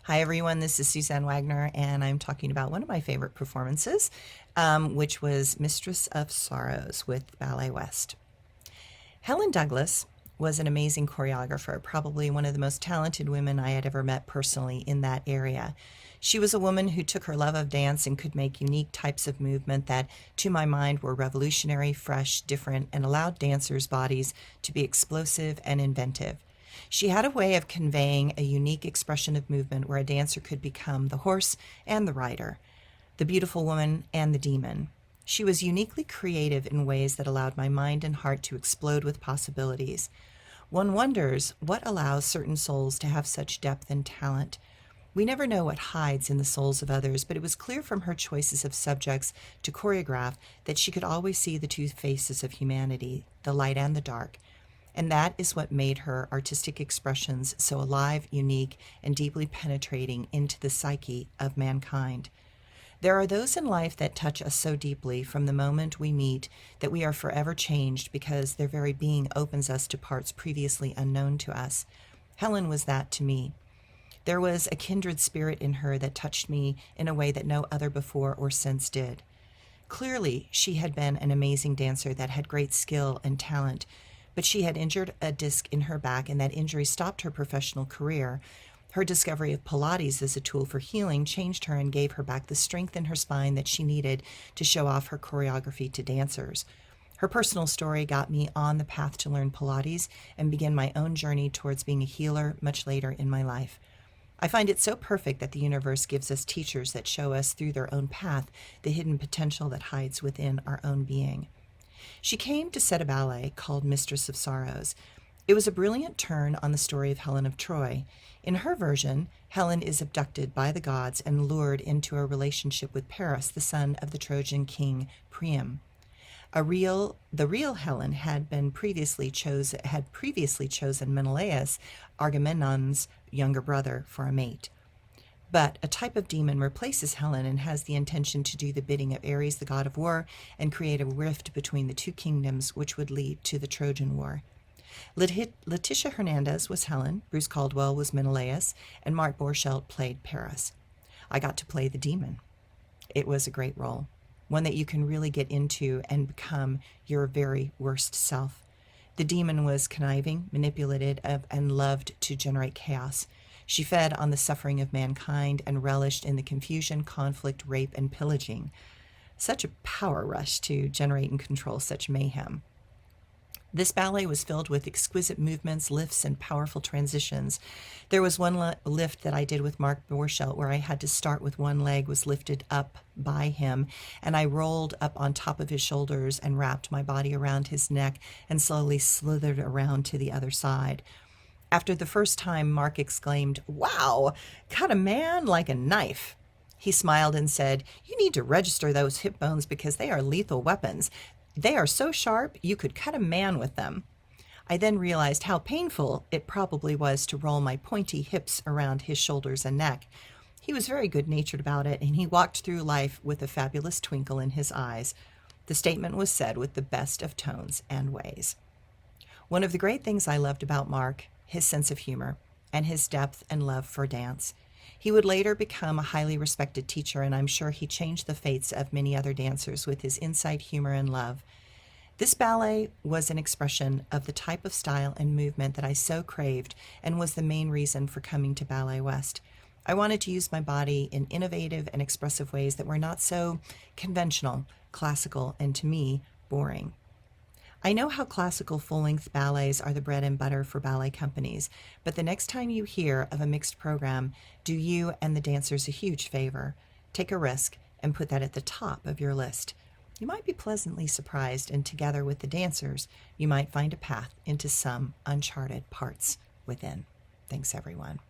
Hi, everyone. This is Suzanne Wagner, and I'm talking about one of my favorite performances, which was Mistress of Sorrows with Ballet West. Helen Douglas was an amazing choreographer, probably one of the most talented women I had ever met personally in that area. She was a woman who took her love of dance and could make unique types of movement that, to my mind, were revolutionary, fresh, different, and allowed dancers' bodies to be explosive and inventive. She had a way of conveying a unique expression of movement where a dancer could become the horse and the rider, the beautiful woman and the demon. She was uniquely creative in ways that allowed my mind and heart to explode with possibilities. One wonders what allows certain souls to have such depth and talent. We never know what hides in the souls of others, but it was clear from her choices of subjects to choreograph that she could always see the two faces of humanity, the light and the dark. And that is what made her artistic expressions so alive, unique, and deeply penetrating into the psyche of mankind. There are those in life that touch us so deeply from the moment we meet that we are forever changed because their very being opens us to parts previously unknown to us. Helen was that to me. There was a kindred spirit in her that touched me in a way that no other before or since did. Clearly, she had been an amazing dancer that had great skill and talent, but she had injured a disc in her back, and that injury stopped her professional career. Her discovery of Pilates as a tool for healing changed her and gave her back the strength in her spine that she needed to show off her choreography to dancers. Her personal story got me on the path to learn Pilates and begin my own journey towards being a healer much later in my life. I find it so perfect that the universe gives us teachers that show us through their own path the hidden potential that hides within our own being. She came to set a ballet called Mistress of Sorrows. It was a brilliant turn on the story of Helen of Troy. In her version, Helen is abducted by the gods and lured into a relationship with Paris, the son of the Trojan king Priam. The real Helen had previously chosen Menelaus, Agamemnon's younger brother, for a mate. But a type of demon replaces Helen and has the intention to do the bidding of Ares, the god of war, and create a rift between the two kingdoms, which would lead to the Trojan War. Letitia Hernandez was Helen, Bruce Caldwell was Menelaus, and Mark Borchardt played Paris. I got to play the demon. It was a great role, one that you can really get into and become your very worst self. The demon was conniving, manipulative, and loved to generate chaos. She fed on the suffering of mankind and relished in the confusion, conflict, rape, and pillaging. Such a power rush to generate and control such mayhem. This ballet was filled with exquisite movements, lifts, and powerful transitions. There was one lift that I did with Mark Borchardt where I had to start with one leg was lifted up by him, and I rolled up on top of his shoulders and wrapped my body around his neck and slowly slithered around to the other side. After the first time, Mark exclaimed, "Wow, cut a man like a knife." He smiled and said, "You need to register those hip bones because they are lethal weapons. They are so sharp, you could cut a man with them." I then realized how painful it probably was to roll my pointy hips around his shoulders and neck. He was very good-natured about it, and he walked through life with a fabulous twinkle in his eyes. The statement was said with the best of tones and ways. One of the great things I loved about Mark, his sense of humor, and his depth and love for dance. He would later become a highly respected teacher, and I'm sure he changed the fates of many other dancers with his insight, humor, and love. This ballet was an expression of the type of style and movement that I so craved and was the main reason for coming to Ballet West. I wanted to use my body in innovative and expressive ways that were not so conventional, classical, and to me, boring. I know how classical full-length ballets are the bread and butter for ballet companies, but the next time you hear of a mixed program, do you and the dancers a huge favor. Take a risk and put that at the top of your list. You might be pleasantly surprised, and together with the dancers, you might find a path into some uncharted parts within. Thanks, everyone.